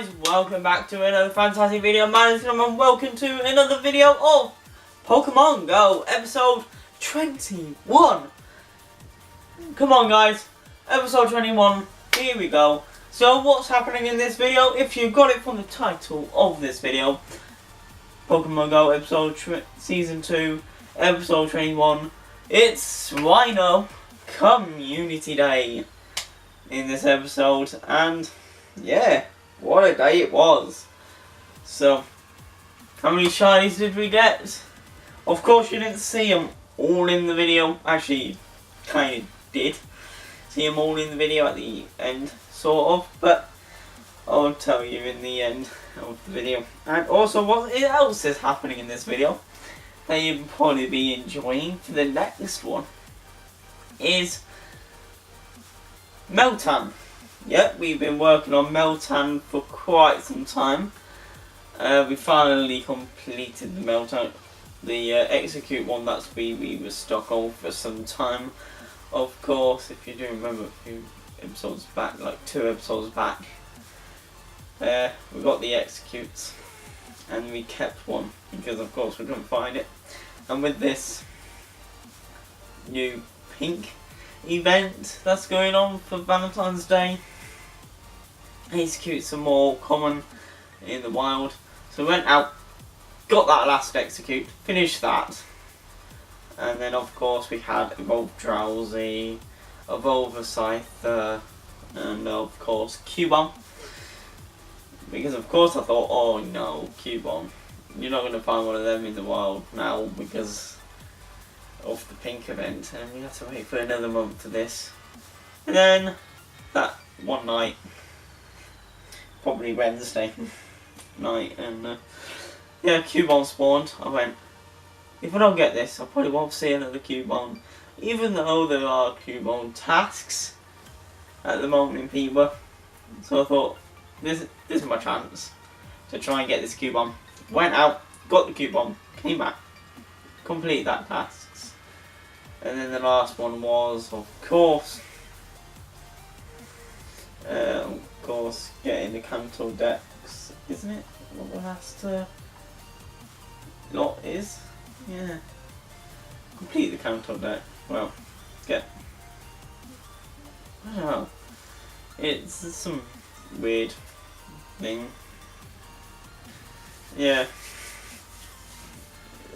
guys, welcome back to another fantastic video. My name is Tom and welcome to another video of Pokémon Go, episode 21. Come on guys, episode 21, here we go. So what's happening in this video? If you got it from the title of this video, Pokémon Go Season 2, episode 21, it's swinub Community Day in this episode, and yeah, what a day it was. So, how many shinies did we get? Of course you didn't see them all in the video. Actually, you kind of did see them all in the video at the end, sort of, but I'll tell you in the end of the video. And also what else is happening in this video that you'll probably be enjoying for the next one is Meltan. Yep, we've been working on Meltan for quite some time. We finally completed the Meltan, the execute one that's we were stuck on for some time. Of course, if you do remember a few episodes back, like 2 episodes back, we got the executes and we kept one because of course we couldn't find it. And with this new pink event that's going on for Valentine's Day, execute some more common in the wild. So we went out, got that last execute, finished that, and then of course we had Evolve Drowsy, Evolve Scyther, and of course Cubone. Because of course I thought, oh no, Cubone, you're not going to find one of them in the wild now because of the pink event, and we have to wait for another month for this. And then that one night, probably Wednesday night, and yeah, Cubone spawned. I went, if I don't get this, I probably won't see another Cubone, even though there are Cubone tasks at the moment in Peterborough. So I thought, this is my chance to try and get this Cubone. Went out, got the Cubone, came back, complete that tasks, and then the last one was, of course, getting the Kanto Dex, isn't it? What the last lot is? Yeah. Complete the Kanto Dex. Well, I don't know. It's some weird thing. Yeah.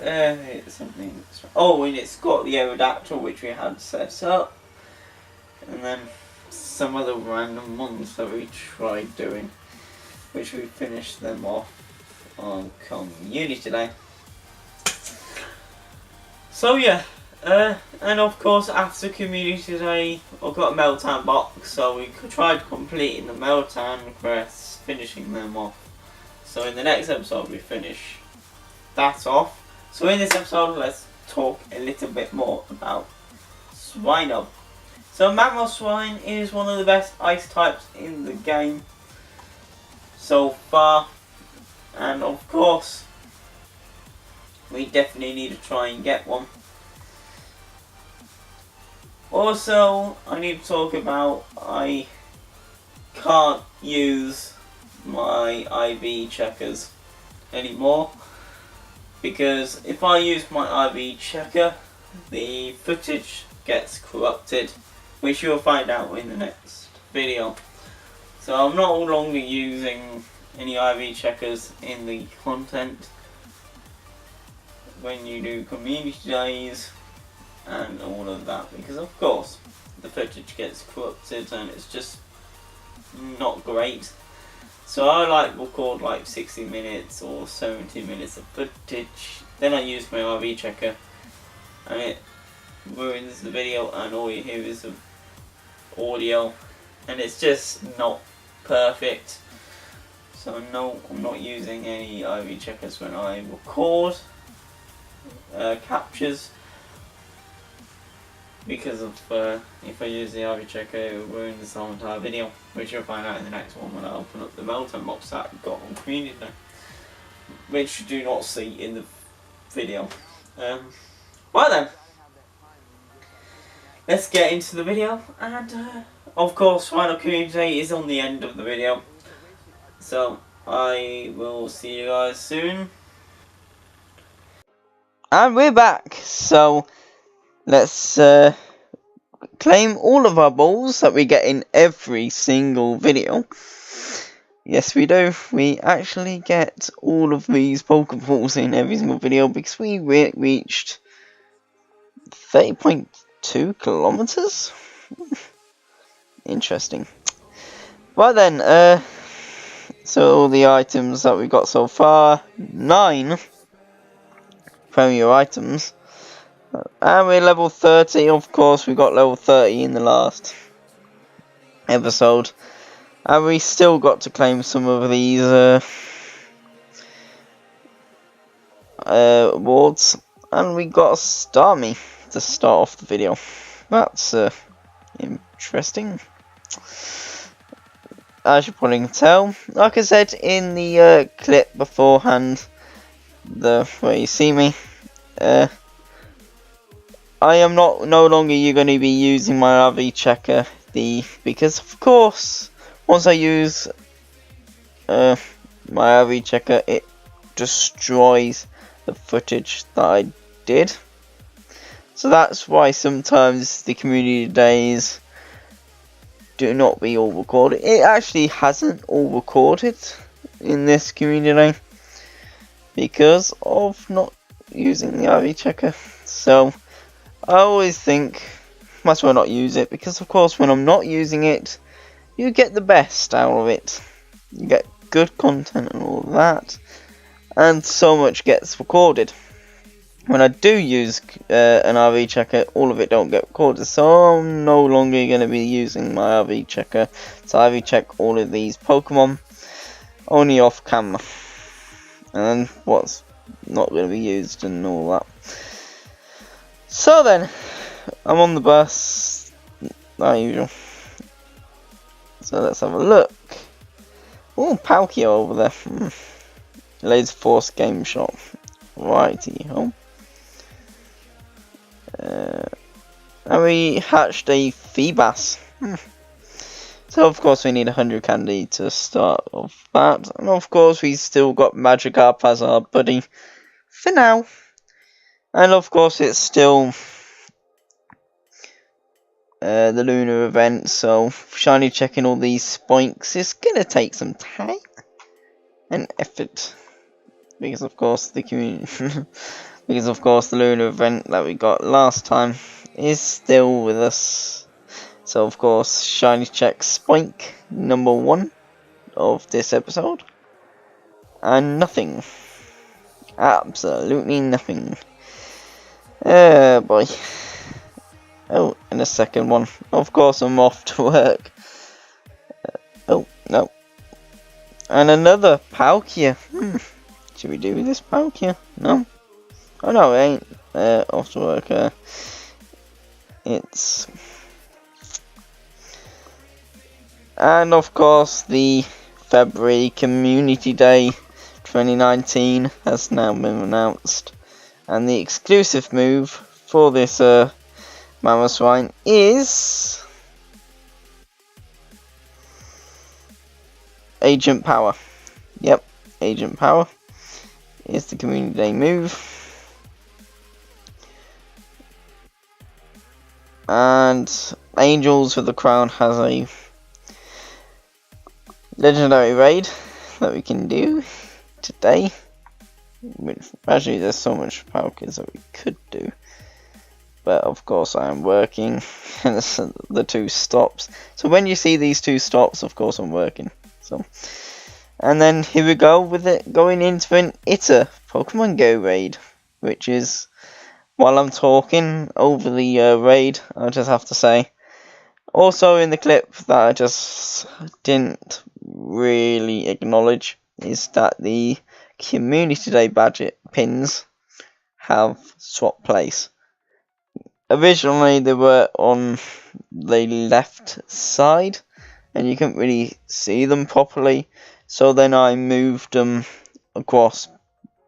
It's something. Oh, and it's got the Aerodactyl which we had set up, and then some other random ones that we tried doing, which we finished them off on Community Day. So yeah, and of course after Community Day I got a Meltan box, so we tried completing the Meltan quests, finishing them off. So in the next episode we finish that off. So in this episode let's talk a little bit more about swinub. So Mamoswine is one of the best ice types in the game so far, and of course we definitely need to try and get one. Also, I need to talk about, I can't use my IV checkers anymore, because if I use my IV checker, the footage gets corrupted, which you'll find out in the next video. So I'm no longer using any IV checkers in the content when you do community days and all of that, because of course the footage gets corrupted and it's just not great. So I like record like 60 minutes or 70 minutes of footage, then I use my IV checker and it ruins the video and all you hear is the audio and it's just not perfect. So no, I'm not using any IV checkers when I record captures, because of if I use the IV checker it will ruin the whole entire video, which you'll find out in the next one when I open up the Meltan box that I got on Community Day, which you do not see in the video. Well then, let's get into the video, and of course Final Community Day is on the end of the video. So I will see you guys soon. And we're back. So let's claim all of our balls that we get in every single video. Yes, we do. We actually get all of these Pokeballs in every single video because we reached 30.2 kilometers. Interesting. Right then, so all the items that we got so far, 9 premier items. And we're level 30, of course we got level 30 in the last episode. And we still got to claim some of these awards. And we got a Starmie to start off the video. That's interesting. As you probably can tell, like I said in the clip beforehand, where you see me, I am no longer going to be using my RV checker, because of course, once I use my RV checker, it destroys the footage that I did. So that's why sometimes the community days do not be all recorded. It actually hasn't all recorded in this community day because of not using the RV checker. So I always think might as well not use it, because of course when I'm not using it, you get the best out of it. You get good content and all of that, and so much gets recorded. When I do use an RV checker, all of it don't get recorded, so I'm no longer going to be using my RV checker to RV check all of these Pokemon, only off camera, and what's not going to be used and all that. So then, I'm on the bus, like usual. So let's have a look. Oh, Palkia over there. Laser Force Game Shop. Righty ho. And we hatched a Feebas. So of course we need 100 candy to start off that. And of course we still got Magikarp as our buddy for now. And of course it's still the lunar event, so shiny checking all these spoinks is gonna take some time and effort, because of course the because of course the lunar event that we got last time is still with us. So of course shiny check spoink number 1 of this episode, and nothing, absolutely nothing. Boy. Oh, and a second one. Of course I'm off to work. Oh, no. And another Palkia. Should we do this Palkia? No. Oh no, it ain't off to work. It's... And of course the February Community Day 2019 has now been announced. And the exclusive move for this Mamoswine is Agent Power. Yep, Agent Power is the Community Day move. And Angels with the Crown has a legendary raid that we can do today. Actually, there's so much Palkias that we could do. But of course I am working, and the 2 stops. So when you see these 2 stops, of course I'm working. So, and then here we go with it, going into an ITA Pokemon Go raid, which is, while I'm talking over the raid, I just have to say, also in the clip that I just didn't really acknowledge, is that the Community Day badge pins have swapped place. Originally they were on the left side and you couldn't really see them properly, so then I moved them across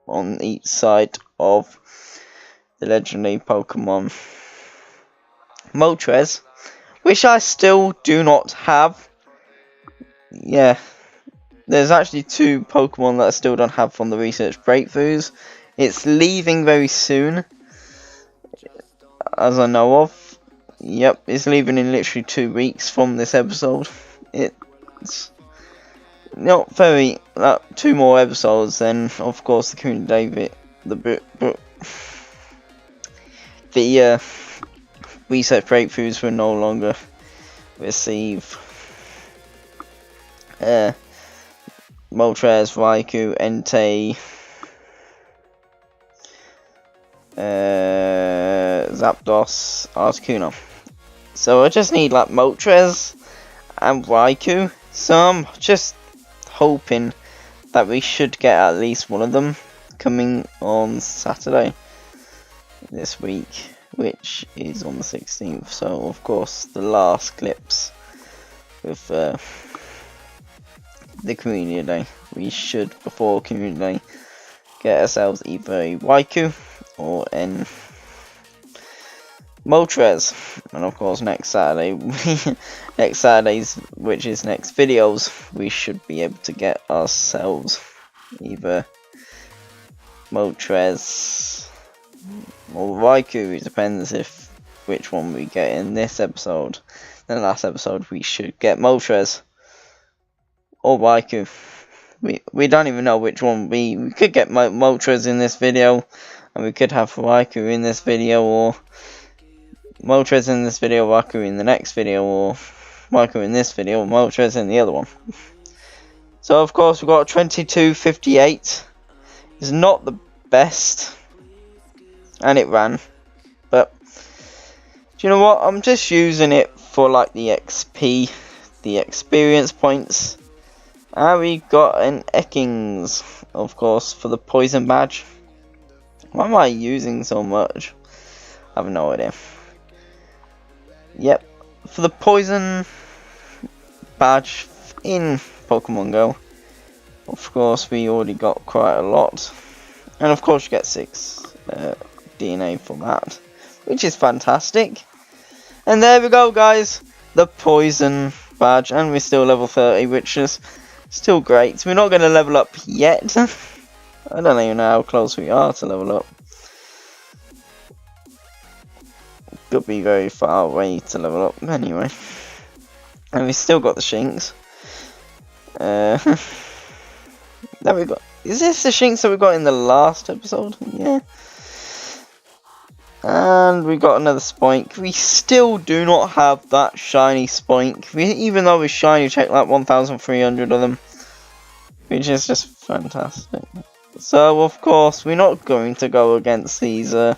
on each side of the legendary Pokemon Moltres, which I still do not have. Yeah, there's actually 2 Pokemon that I still don't have from the research breakthroughs. It's leaving very soon, as I know of. Yep, it's leaving in literally 2 weeks from this episode. It's not very 2 more episodes, then of course the community the research breakthroughs will no longer receive Moltres, Raikou, Entei, Zapdos, Articuno. So I just need like Moltres and Raikou. So I'm just hoping that we should get at least one of them coming on Saturday this week, which is on the 16th. So of course the last clips with the community day, we should, before community day, get ourselves either a Raikou or an Moltres. And of course next Saturday, which is next videos, we should be able to get ourselves either Moltres or Raikou. It depends if which one we get in this episode. In the last episode we should get Moltres or Raikou. We don't even know which one we could get Moltres in this video, and we could have Raikou in this video, or Moltres in this video, Raikou in the next video, or Raikou in this video, Moltres in the other one. So of course we've got 2258. It's not the best, and it ran, but do you know what? I'm just using it for like the XP, the experience points. And we got an Ekings, of course, for the poison badge. Why am I using so much? I have no idea. Yep, for the poison badge in Pokemon Go, of course we already got quite a lot, and of course you get 6 DNA for that, which is fantastic. And there we go, guys, the poison badge, and we're still level 30, which is still great. We're not going to level up yet. I don't even know how close we are to level up. Could be very far away to level up anyway. And we still got the Shinx. That we got. Is this the Shinx that we got in the last episode? Yeah. And we got another Spoink. We still do not have that shiny Spoink. Even though we shiny checked like 1,300 of them, which is just fantastic. So of course we're not going to go against these the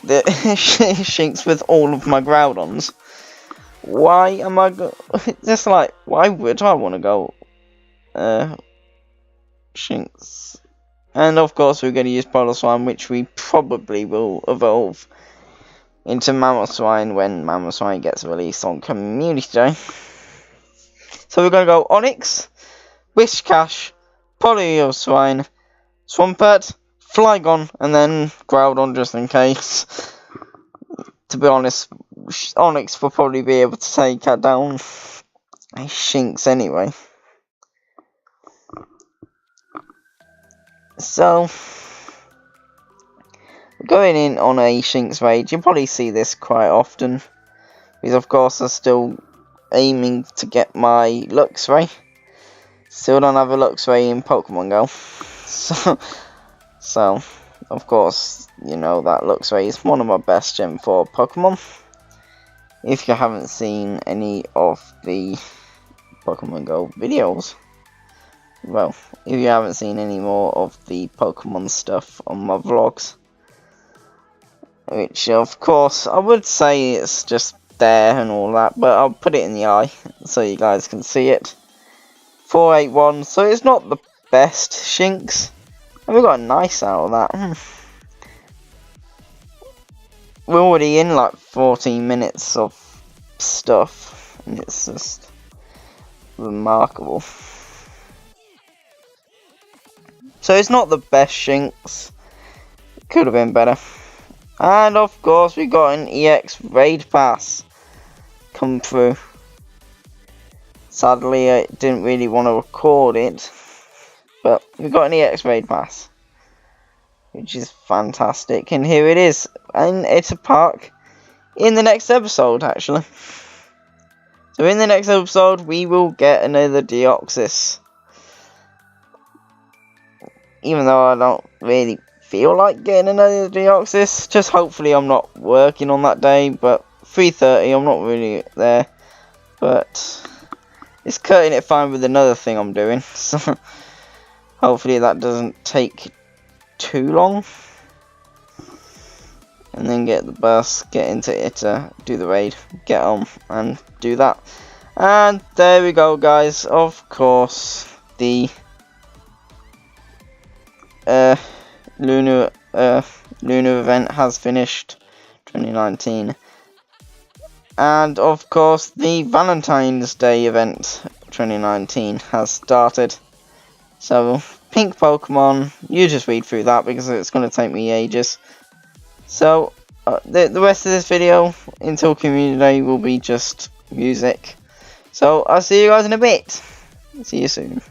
Shinx with all of my Groudons. Why am I just like, why would I want to go Shinx? And of course we're going to use Swine, which we probably will evolve into Mamoswine when Mamoswine gets released on Community Day. So we're going to go Onix, Whiscash, Swine, Swampert, Flygon, and then Groudon just in case. To be honest, Onix will probably be able to take down a Shinx anyway. So, going in on a Shinx raid, you'll probably see this quite often, because of course I'm still aiming to get my Luxray. Still don't have a Luxray in Pokemon Go. So of course, you know that Luxray is one of my best Gen 4 Pokemon. If you haven't seen any of the Pokemon Go videos, well, if you haven't seen any more of the Pokemon stuff on my vlogs, which of course I would say it's just there and all that, but I'll put it in the eye so you guys can see it. 481, so it's not the best Shinx, and we got a nice out of that. We're already in like 14 minutes of stuff, and it's just remarkable. So it's not the best Shinx, could have been better. And of course we got an EX Raid Pass come through. Sadly, I didn't really want to record it, but we got an EX raid pass, which is fantastic. And here it is, and it's a park in the next episode, actually. So in the next episode, we will get another Deoxys. Even though I don't really feel like getting another Deoxys, just hopefully I'm not working on that day. But 3:30, I'm not really there. But it's cutting it fine with another thing I'm doing. So hopefully that doesn't take too long. And then get the bus, get into it, do the raid, get on and do that. And there we go, guys. Of course, the lunar event has finished, 2019. And of course, the Valentine's Day event 2019 has started. So, pink Pokemon, you just read through that because it's going to take me ages. So, the rest of this video until Community Day will be just music. So, I'll see you guys in a bit. See you soon.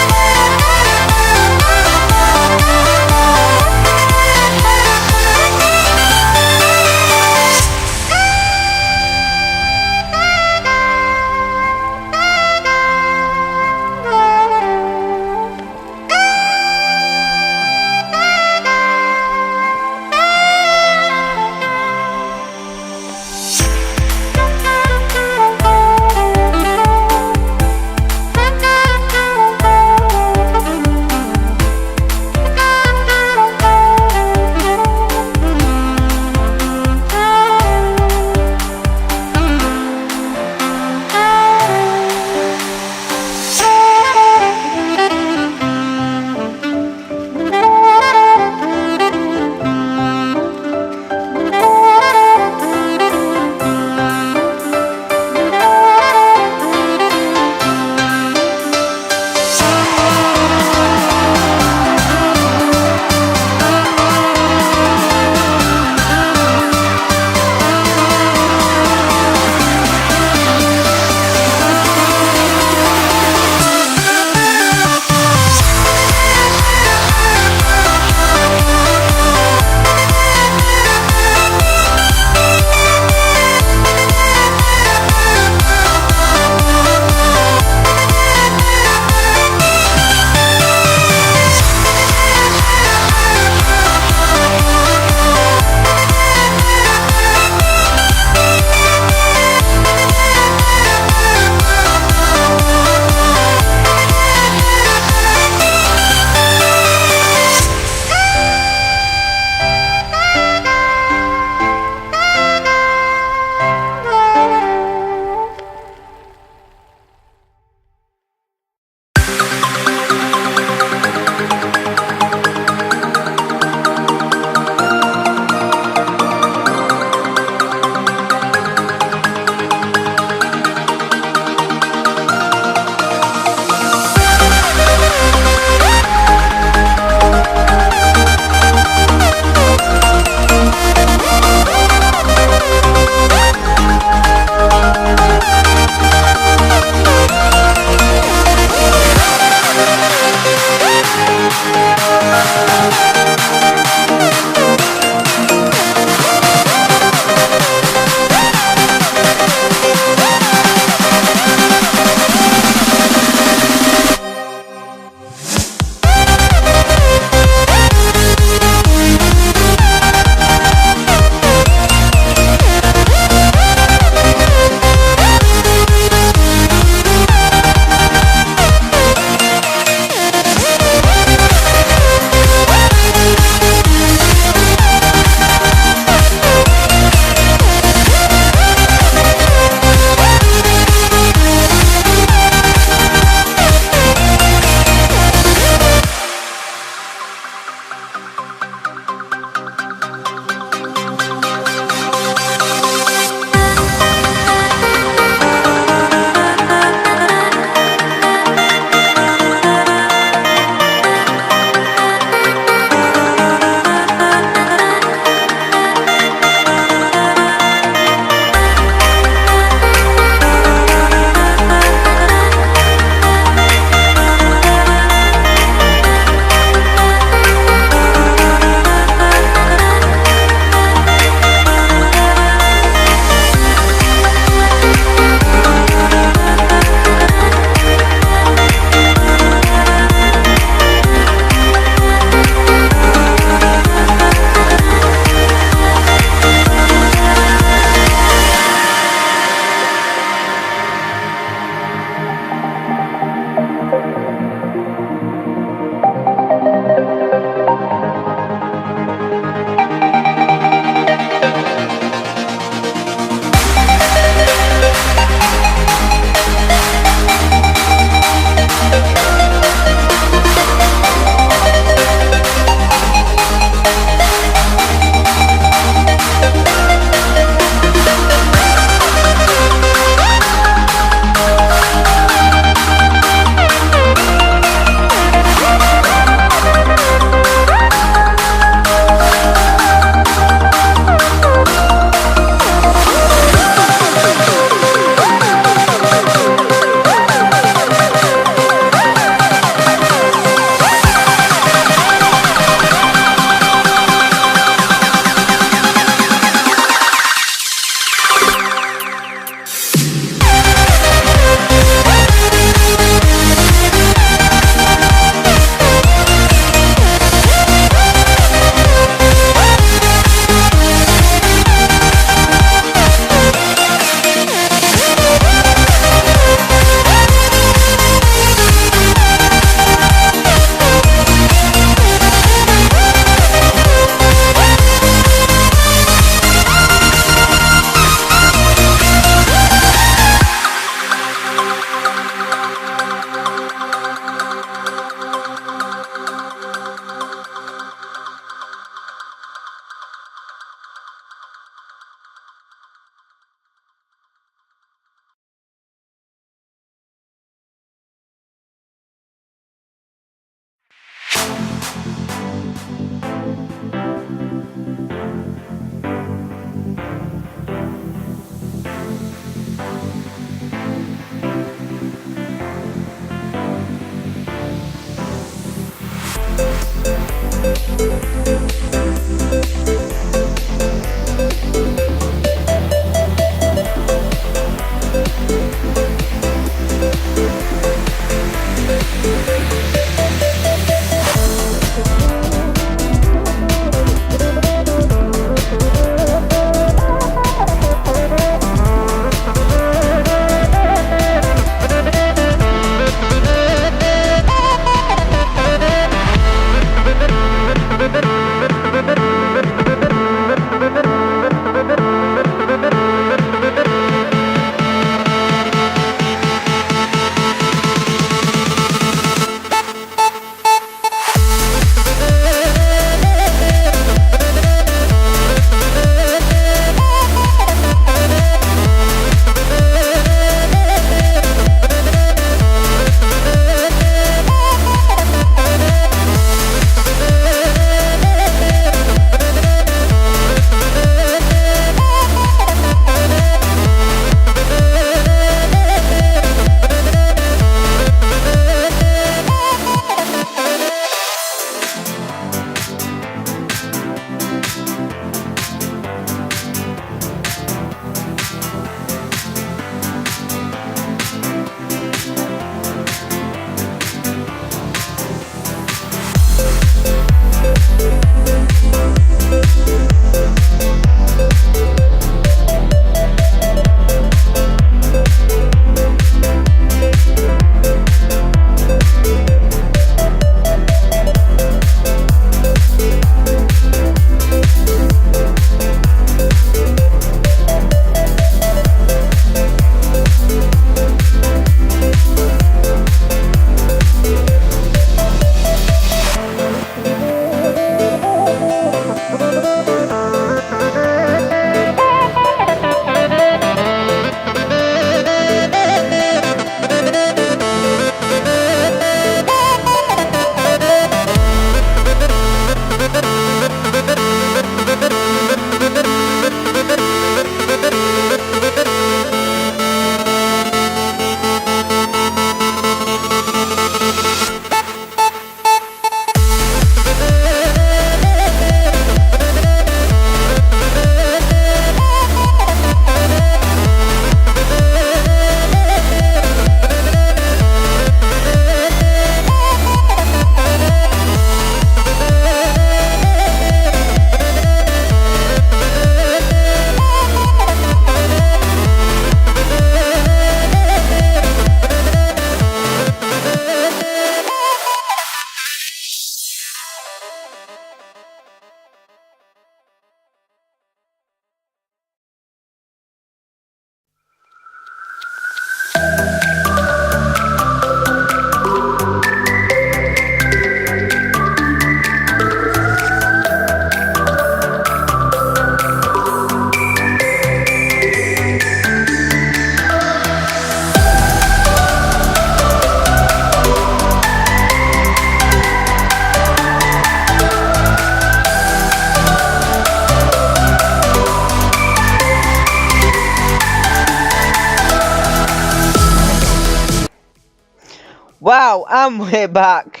Wow, and we're back.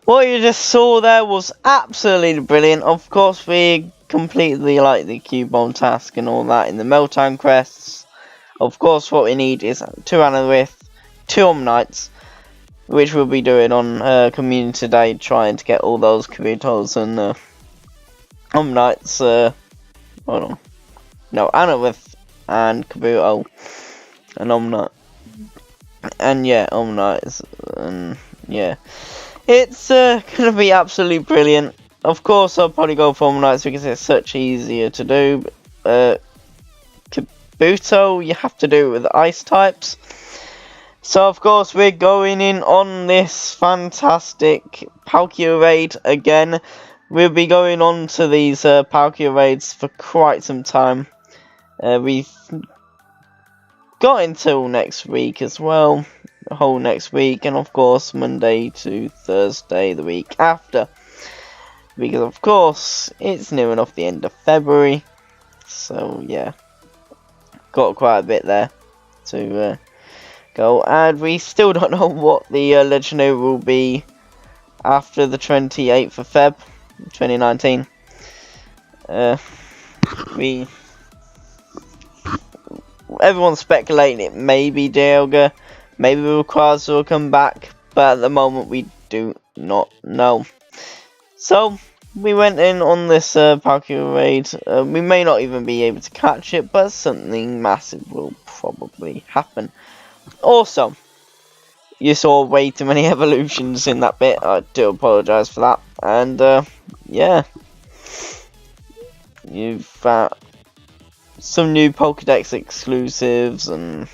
What you just saw there was absolutely brilliant. Of course, we completed the Cubone task and all that in the Meltdown crests. Of course, what we need is 2 Anorith, 2 Omnites, which we'll be doing on Community Day, trying to get all those Kabutos and Omnites. Hold on. No, Anorith and Kabuto and Omnite. And yeah, Omnites, and yeah. It's gonna be absolutely brilliant. Of course, I'll probably go for Omnites because it's such easier to do. Kabuto, you have to do it with ice types. So, of course, we're going in on this fantastic Palkia raid again. We'll be going on to these Palkia raids for quite some time. We've got until next week as well, the whole next week, and of course Monday to Thursday the week after, because of course it's near enough the end of February, so yeah, got quite a bit there to go, and we still don't know what the legendary will be after the 28th of Feb 2019. Everyone's speculating it may be Dialga, maybe Rayquaza will come back, but at the moment we do not know. So, we went in on this Palkia raid. We may not even be able to catch it, but something massive will probably happen. Also, you saw way too many evolutions in that bit. I do apologise for that. And, yeah. You've some new Pokedex exclusives and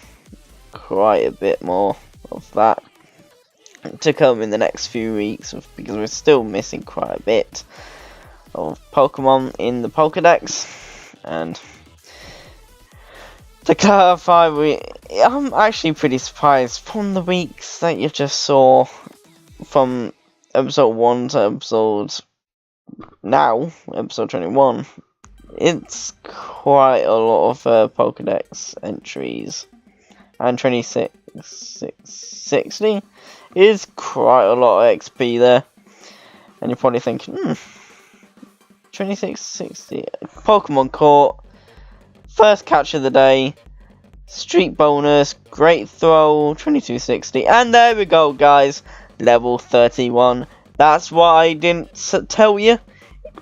quite a bit more of that to come in the next few weeks, because we're still missing quite a bit of Pokemon in the Pokedex. And to clarify, I'm actually pretty surprised from the weeks that you just saw from episode 1 to episode 21. It's quite a lot of Pokedex entries, and 2660 is quite a lot of XP there. And you're probably thinking, 2660 Pokemon caught, first catch of the day, streak bonus, great throw, 2260, and there we go, guys, level 31. That's why I didn't tell you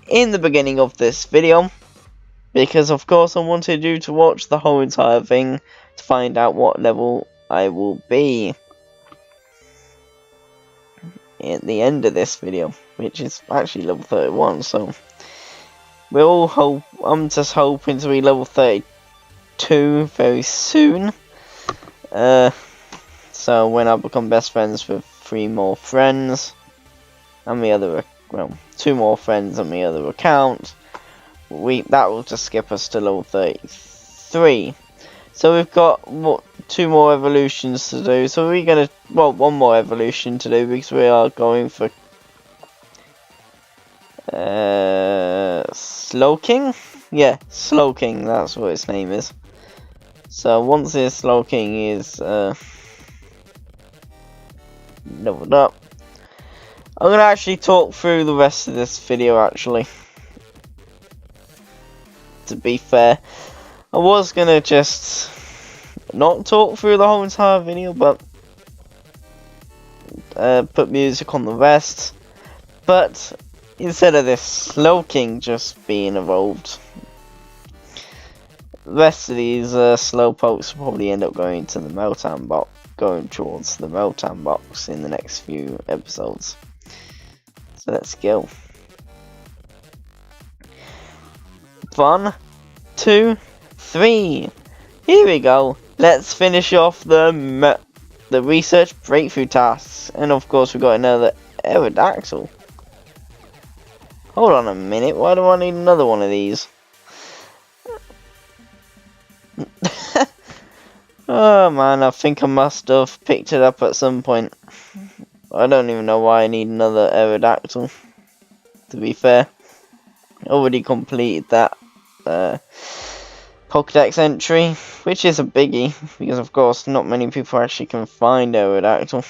in the beginning of this video, because of course I wanted you to watch the whole entire thing to find out what level I will be at the end of this video, which is actually level 31. So I'm just hoping to be level 32 very soon. So when I become best friends with 3 more friends and the other, well, 2 more friends on the other account, that will just skip us to level 33. So we've got 2 more evolutions to do. So we're gonna, well, 1 more evolution to do, because we are going for Slowking. Yeah, Slowking, that's what its name is. So once this Slowking is leveled up, I'm gonna actually talk through the rest of this video actually. To be fair, I was gonna just not talk through the whole entire video, but put music on the rest. But instead of this Slowking just being evolved, the rest of these Slowpokes will probably end up going to the Meltdown box, going towards the Meltdown box in the next few episodes. So let's go. 1, 2, 3. Here we go. Let's finish off the research breakthrough tasks, and of course we've got another Aerodactyl. Hold on a minute. Why do I need another one of these? Oh man, I think I must have picked it up at some point. I don't even know why I need another Aerodactyl. To be fair, I already completed that Pokedex entry, which is a biggie, because of course not many people actually can find Aerodactyl.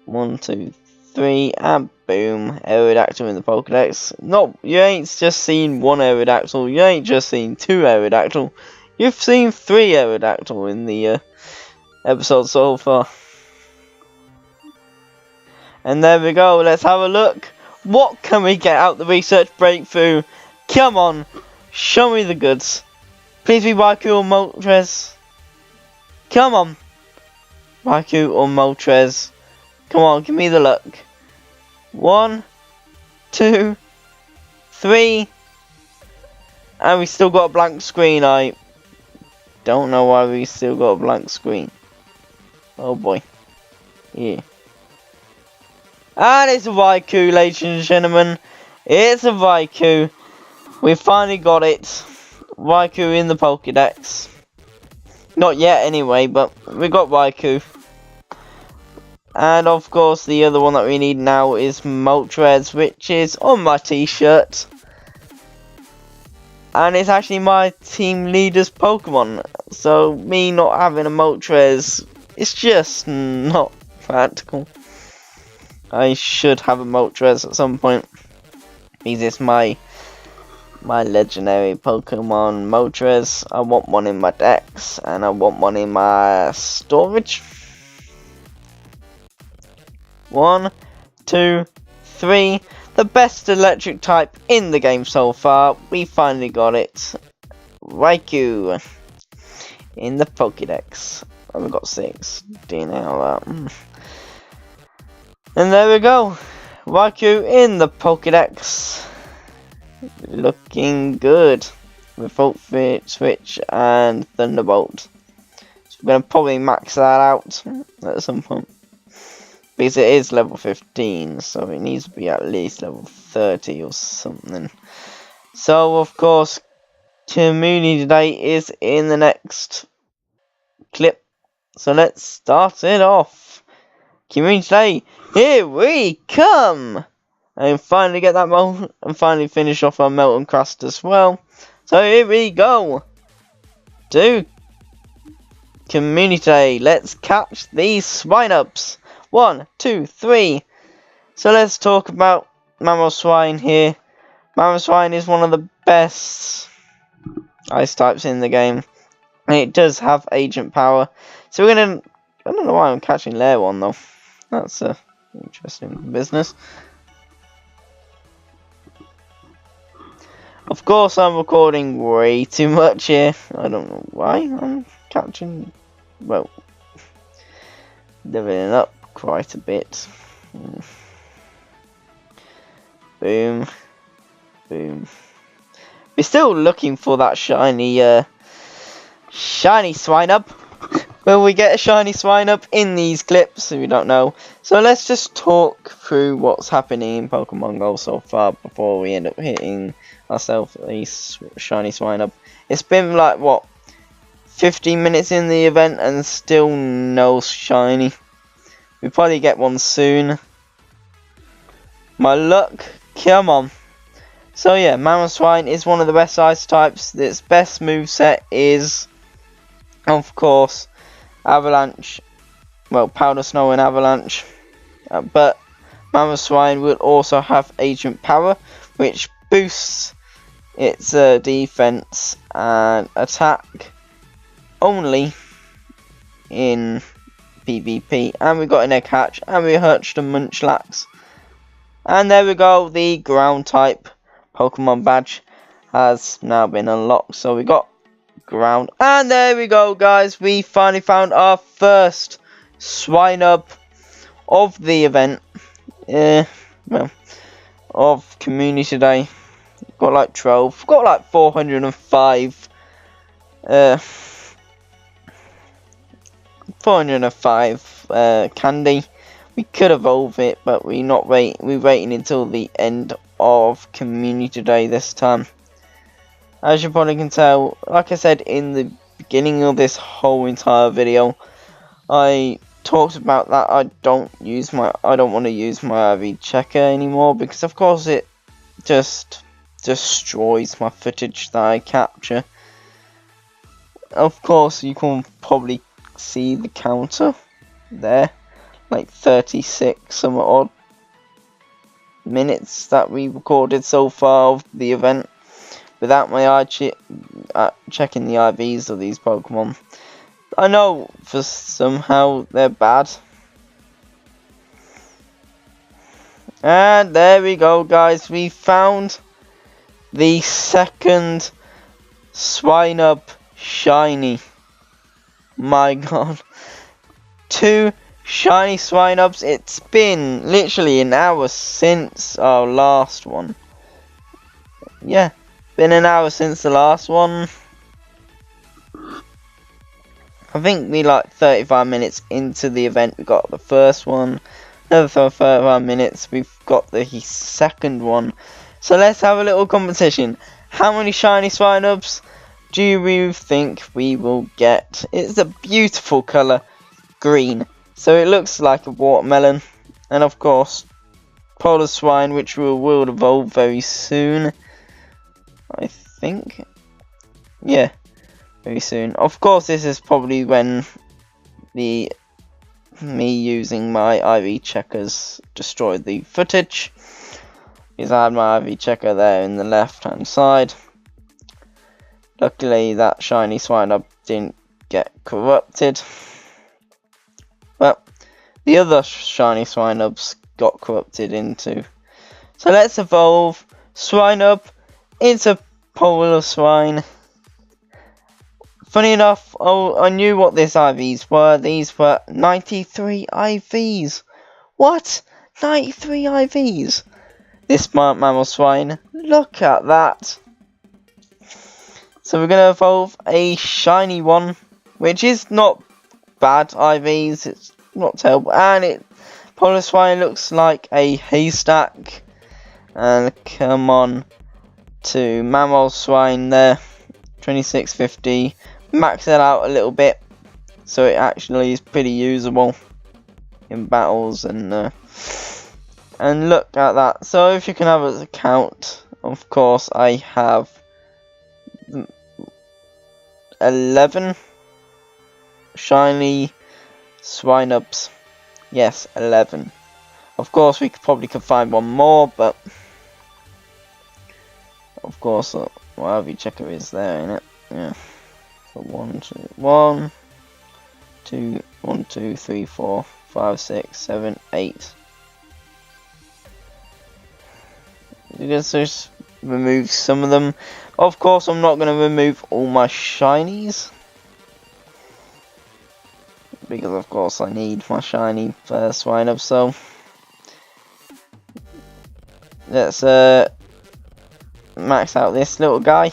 1, 2, 3, and boom, Aerodactyl in the Pokedex. No, you ain't just seen one Aerodactyl, you ain't just seen two Aerodactyl, you've seen 3 Aerodactyl in the episode so far. And there we go, let's have a look. What can we get out the research breakthrough? Come on, show me the goods. Please be Raikou or Moltres. Come on. Raikou or Moltres. Come on, give me the luck. 1, 2, 3. And we still got a blank screen. I don't know why we still got a blank screen. Oh boy. Yeah. And it's a Raikou, ladies and gentlemen. It's a Raikou. We finally got it. Raikou in the Pokedex. Not yet anyway, but we got Raikou. And of course the other one that we need now is Moltres, which is on my t-shirt. And it's actually my team leader's Pokemon. So me not having a Moltres, it's just not practical. I should have a Moltres at some point. Because it's my legendary Pokemon Moltres. I want one in my decks and I want one in my storage. 1, 2, 3. The best electric type in the game so far. We finally got it. Raikou in the Pokedex. Oh, we got 6. Do you know that? And there we go. Raikou in the Pokedex. Looking good. With Volt Switch and Thunderbolt. So we're going to probably max that out at some point. Because it is level 15, so it needs to be at least level 30 or something. So, of course, Community Day is in the next clip. So, let's start it off. Community Day, here we come! And finally get that melt, and finally finish off our Melton Crust as well. So, here we go. To Community Day, let's catch these swinubs. 1, 2, 3. So let's talk about Mamoswine here. Mamoswine is one of the best ice types in the game. And it does have agent power. So we're gonna... I don't know why I'm catching Lair 1 though. That's interesting business. Of course I'm recording way too much here. I don't know why I'm catching... Well... leveling up quite a bit. Boom. Boom. We're still looking for that shiny swinub. Will we get a shiny swinub in these clips? We don't know. So let's just talk through what's happening in Pokemon Go so far before we end up hitting ourselves a shiny swinub. It's been like, what, 15 minutes in the event and still no shiny. We'll probably get one soon. My luck, come on. So yeah, Mamoswine is one of the best ice types. Its best moveset is, of course, Avalanche. Well, Powder Snow and Avalanche. But Mamoswine will also have Agent Power, which boosts its defense and attack only in PvP. And we got an Egg Hatch, and we hatched a Munchlax. And there we go, the ground type Pokemon badge has now been unlocked. So we got ground, and there we go, guys, we finally found our first swinub of the event. Well, of Community Day. Got like 12, got like 405 candy. We could evolve it, but we're waiting until the end of Community Day this time. As you probably can tell, like I said in the beginning of this whole entire video, I talked about that I don't want to use my IV checker anymore, because of course it just destroys my footage that I capture. Of course you can probably see the counter there. like 36 some odd minutes that we recorded so far of the event without my checking the IVs of these Pokemon. I know for somehow they're bad. And there we go, guys. We found the second swinub shiny. My god. 2 shiny swinubs. It's been literally an hour since our last one. Yeah, been an hour since the last one. I think we like 35 minutes into the event we got the first one. Another 35 minutes we've got the second one. So let's have a little competition. How many shiny swinubs do you think we will get? It's a beautiful colour, green. So it looks like a watermelon. And of course, polar swine, which will evolve very soon. I think. Yeah, very soon. Of course, this is probably when me using my IV checkers destroyed the footage. Because I had my IV checker there in the left hand side. Luckily that shiny swinub didn't get corrupted. But the other shiny swinubs got corrupted into. So let's evolve swinub into polar swine. Funny enough, I knew what these IVs were. These were 93 IVs. What? 93 IVs? This mammal swine. Look at that. So we're going to evolve a shiny one, which is not bad IVs. It's not terrible. And polar swine looks like a haystack. And come on to mammal swine there. 2650. Max it out a little bit. So it actually is pretty usable in battles and look at that. So if you can have a count, of course I have 11 shiny swinubs. Yes, 11. Of course we probably could find one more, but of course my IV checker is there, ain't it? Yeah. So 1, 2, 3, 4, 5, 6, 7, 8. You can just remove some of them. Of course, I'm not going to remove all my shinies. Because, of course, I need my shiny first swinub. So, let's max out this little guy.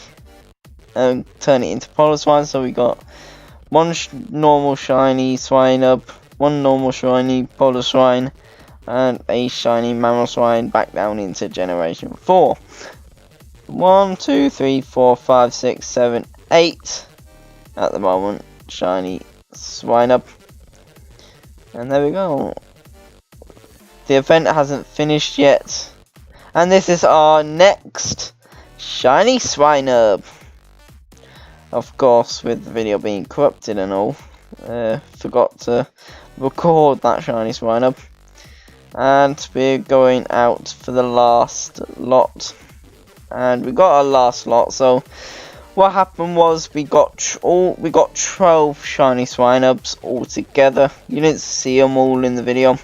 And turn it into polar swine. So, we got one normal shiny swinub, one normal shiny polar swine, and a shiny mammal swine back down into generation 4. 1, 2, 3, 4, 5, 6, 7, 8 at the moment shiny swinub. And there we go. The event hasn't finished yet. And this is our next shiny swinub. Of course, with the video being corrupted and all, forgot to record that shiny swinub. And we're going out for the last lot. And we got our last lot. So what happened was we got 12 shiny swinubs all together. You didn't see them all in the video.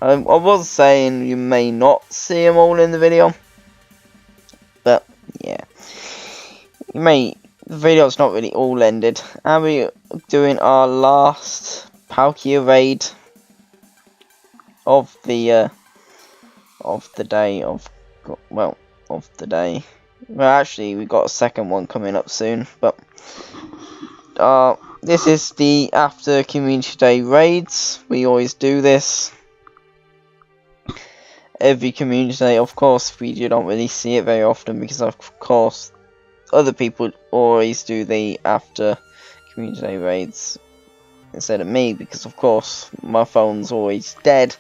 I was saying you may not see them all in the video, but yeah, the video's not really all ended. And we're doing our last Palkia raid of the day. Well, actually, we got a second one coming up soon, but this is the after Community Day raids. We always do this every Community Day. Of course, we don't really see it very often because, of course, other people always do the after Community Day raids instead of me, because, of course, my phone's always dead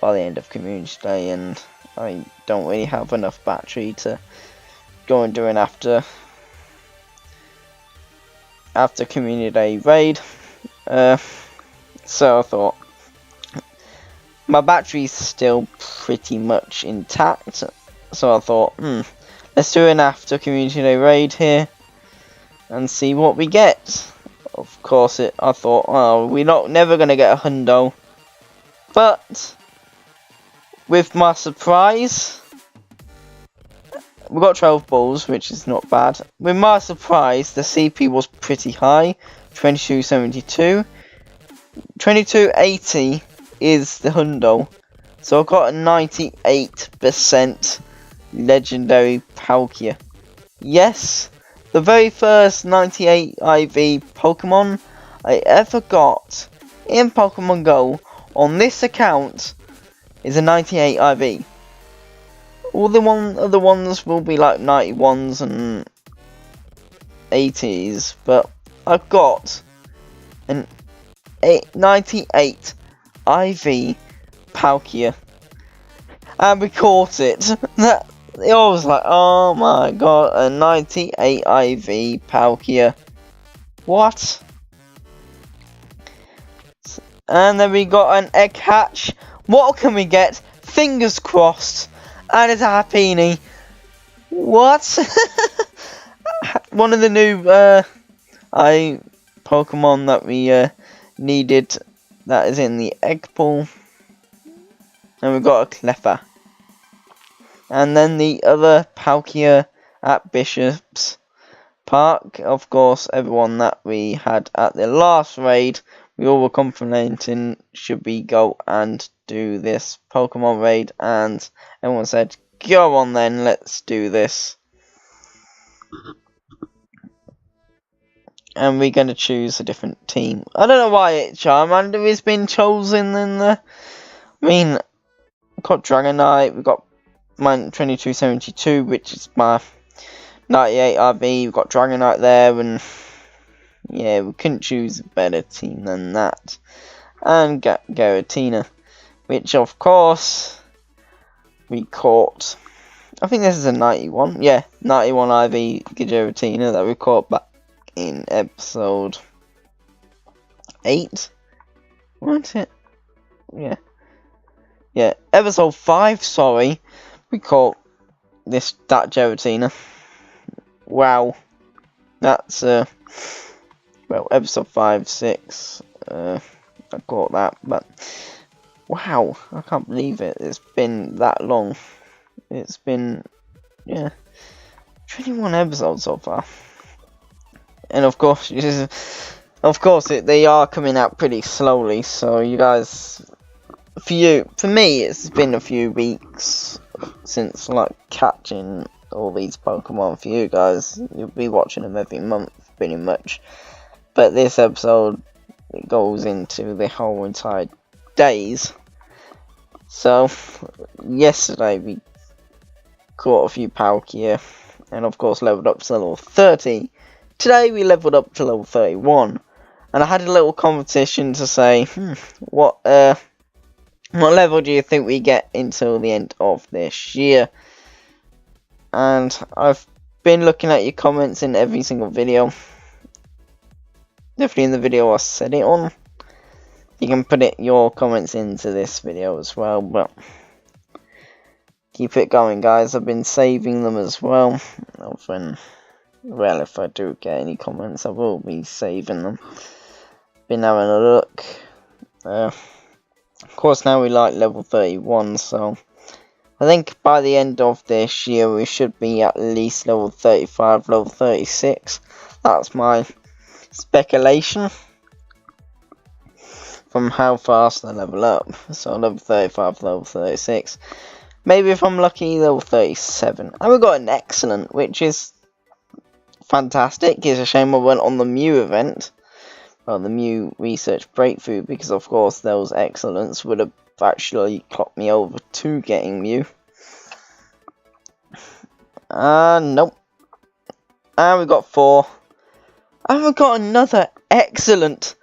by the end of Community Day, and I don't really have enough battery to go and do an after Community Day raid. So I thought my battery's still pretty much intact, so I thought, let's do an after community day raid here and see what we get. Of course, I thought, oh, we're never gonna get a hundo, but with my surprise, we got 12 balls, which is not bad. With my surprise, the CP was pretty high, 2272. 2280 is the hundo, so I got a 98% legendary Palkia. Yes, the very first 98 IV Pokemon I ever got in Pokemon Go on this account is a 98 IV. All the other ones will be like 91s and 80s, but I've got an 98 IV Palkia, and we caught it. I was like, oh my god, a 98 IV Palkia. What? And then we got an egg hatch. What can we get? Fingers crossed. And it's a Happiny. What? One of the new Pokemon that we needed, that is in the egg pool. And we've got a Cleffa. And then the other Palkia at Bishop's Park. Of course, everyone that we had at the last raid, we all were complimenting, should we go and do this Pokemon raid? And everyone said, go on then, let's do this. And we're going to choose a different team. I don't know why Charmander has been chosen in the... I mean, we've got Dragonite, we've got my 2272, which is my 98 RV, we've got Dragonite there, and yeah, we couldn't choose a better team than that. And Garatina, which of course we caught. I think this is a 91, yeah, 91 IV Garatina that we caught back in episode 8, wasn't it? Yeah, episode 5, sorry, we caught that Giratina. Wow, that's well, episode 5, 6, I caught that, but wow, I can't believe it, it's been that long. It's been, yeah, 21 episodes so far. And of course, they are coming out pretty slowly. So you guys, for me, it's been a few weeks since like catching all these Pokemon. For you guys, you'll be watching them every month, pretty much. But this episode, it goes into the whole entire days. So yesterday we caught a few Palkia, and of course leveled up to level 30. Today we leveled up to level 31, and I had a little competition to say, what level do you think we get until the end of this year? And I've been looking at your comments in every single video. Definitely in the video I said it on. You can put your comments into this video as well, but keep it going, guys. I've been saving them as well. Well, if I do get any comments, I will be saving them. Been having a look. Of course, now we like level 31, so I think by the end of this year we should be at least level 35, level 36. That's my speculation from how fast I level up. So level 35, level 36. Maybe if I'm lucky, level 37. And we got an excellent, which is fantastic. It's a shame I went on the Mew event, well, the Mew research breakthrough, because of course those excellence would have actually clocked me over to getting Mew. Nope. And we got 4. And we got another excellent.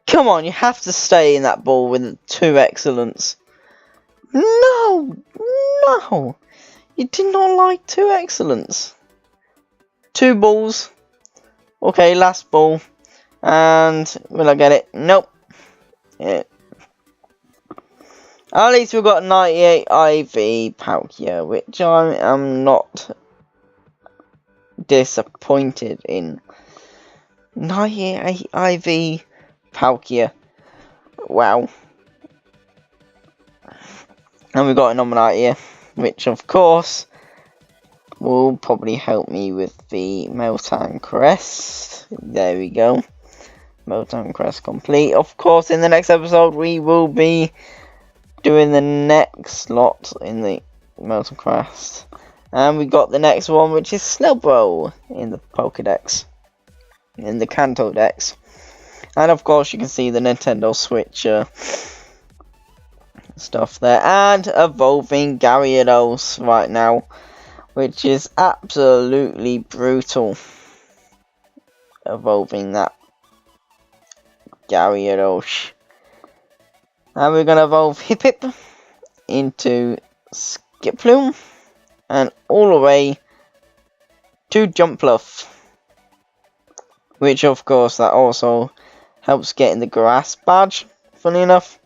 Come on, you have to stay in that ball with 2 excellence. No, you did not like 2 excellence. 2 balls. Okay, last ball. And will I get it? Nope. Yeah. At least we've got 98 IV Palkia, which I am not disappointed in. 98 IV Palkia. Wow. And we've got a Nominate here, which of course will probably help me with the Meltan Crest. There we go. Meltan Crest complete. Of course, in the next episode, we will be doing the next lot in the Meltan Crest. And we got the next one, which is Slowbro in the Pokedex. In the Kanto Dex. And of course, you can see the Nintendo Switch stuff there. And evolving Gyarados right now, which is absolutely brutal. Evolving that Gyarados. And we're going to evolve Hip into Skiploom. And all the way to Jumpluff. Which of course that also helps getting the grass badge, funny enough.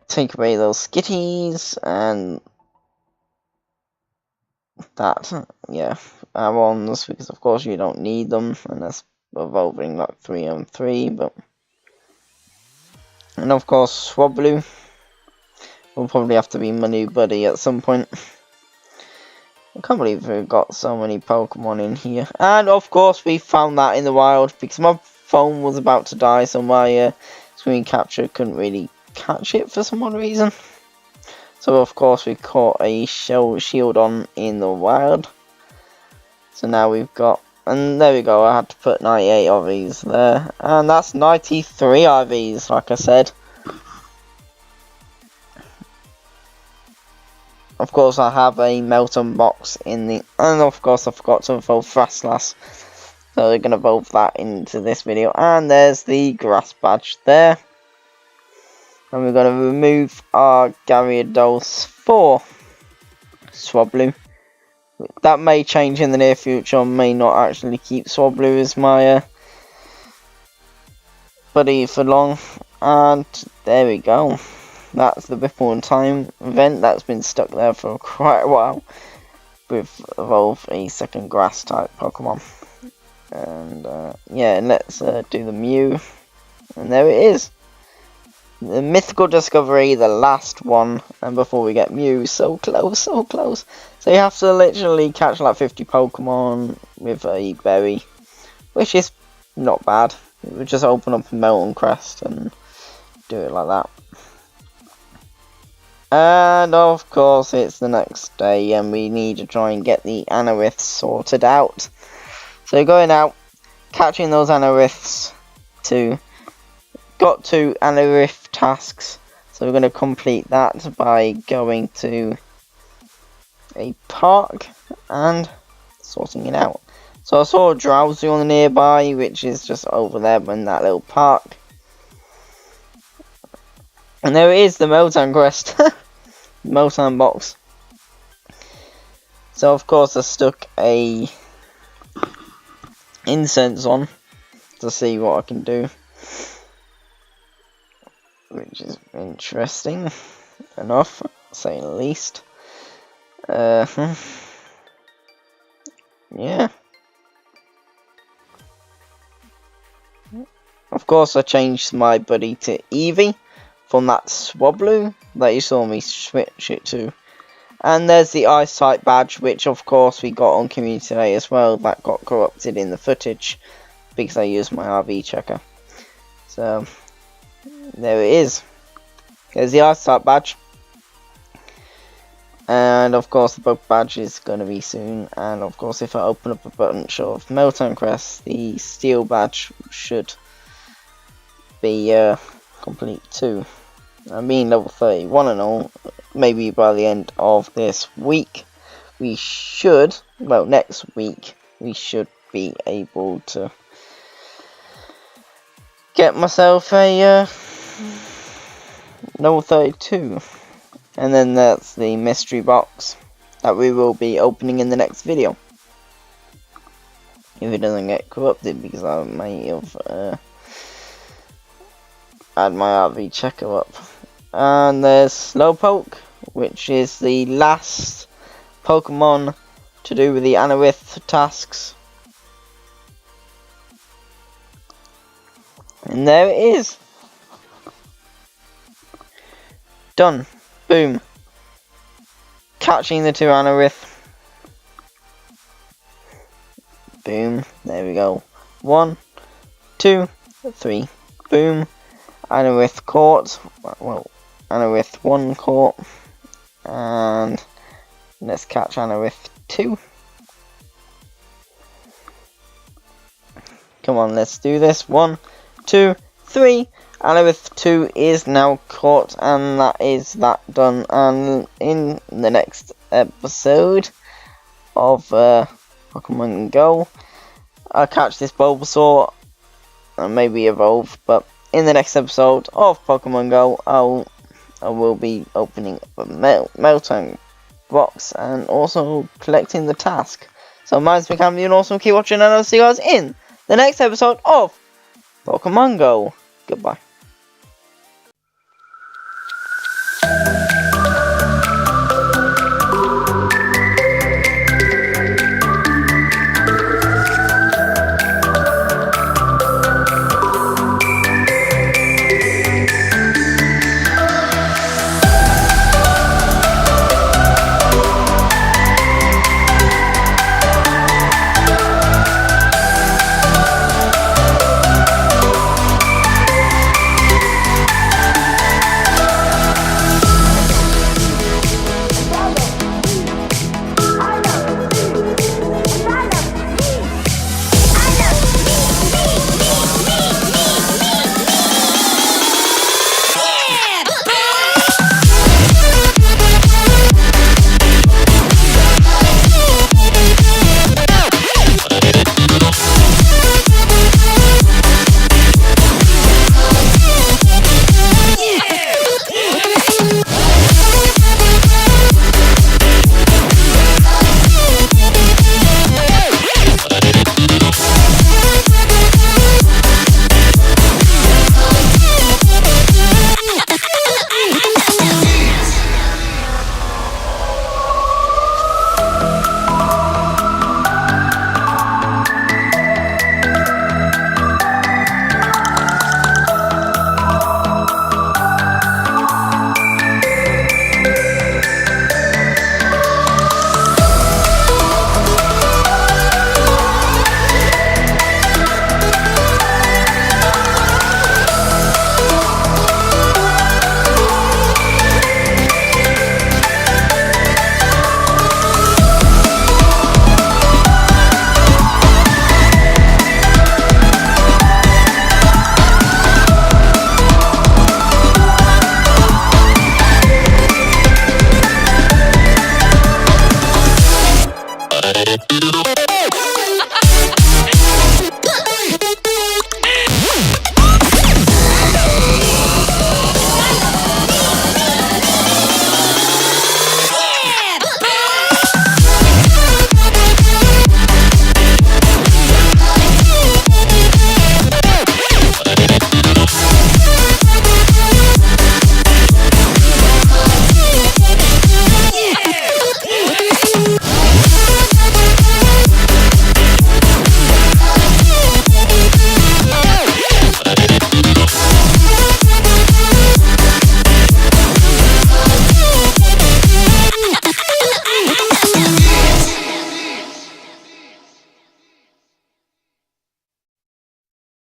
Take away those skitties and that, yeah, add-ons, because of course you don't need them unless evolving like 3-on-3, but... And of course Swablu will probably have to be my new buddy at some point. I can't believe we've got so many Pokemon in here. And of course we found that in the wild because my phone was about to die, so my screen capture couldn't really catch it for some odd reason. So of course we caught a shield on in the wild. So now we've got, and there we go, I had to put 98 of these there. And that's 93 IVs, like I said. Of course, I have a Melton box in the... And of course, I forgot to evolve Frastlass. So we're going to evolve that into this video. And there's the grass badge there. And we're going to remove our Gyarados for Swablu. That may change in the near future. I may not actually keep Swablu as my buddy for long. And there we go. That's the Ripple in Time event that's been stuck there for quite a while. We've evolved a second grass type Pokemon. And yeah, let's do the Mew. And there it is. The mythical discovery, the last one. And before we get Mew, so close, so close. So you have to literally catch like 50 Pokemon with a berry. Which is not bad. You would just open up a Melton Crest and do it like that. And of course it's the next day and we need to try and get the Anoriths sorted out. So going out, catching those Anoriths got 2 Anorith tasks. So we're going to complete that by going to a park and sorting it out. So I saw a Drowsy on the nearby, which is just over there in that little park. And there it is, the Meltan Crest. Meltan box. So of course I stuck a incense on to see what I can do. Which is interesting enough, to say the least. Yeah. Of course I changed my buddy to Eevee from that Swablu that you saw me switch it to. And there's the Ice type badge, which of course we got on Community Day as well, that got corrupted in the footage because I used my RV checker. So there it is. There's the Ice type badge. And of course the bug badge is going to be soon. And of course if I open up a bunch of Melton Crest, the steel badge should be complete too. I mean level 31 and all. Maybe by the end of this week we should, well next week, we should be able to get myself a level 32. And then that's the mystery box that we will be opening in the next video. If it doesn't get corrupted, because I may have add my RV checker up. And there's Slowpoke, which is the last Pokemon to do with the Anorith tasks. And there it is. Done. Boom. Catching the 2 Anorith. Boom. There we go. 1, 2, 3. Boom. Anorith caught. Well, Anorith 1 caught. And let's catch Anorith 2. Come on, let's do this. 1, 2, 3. Anorith 2 is now caught, and that is that done. And in the next episode of Pokemon Go, I'll catch this Bulbasaur and maybe evolve. But in the next episode of Pokemon Go, I will be opening up a Meltang box and also collecting the task. So my name's Cam, you can also keep watching, and I'll see you guys in the next episode of Pokemon Go. Goodbye.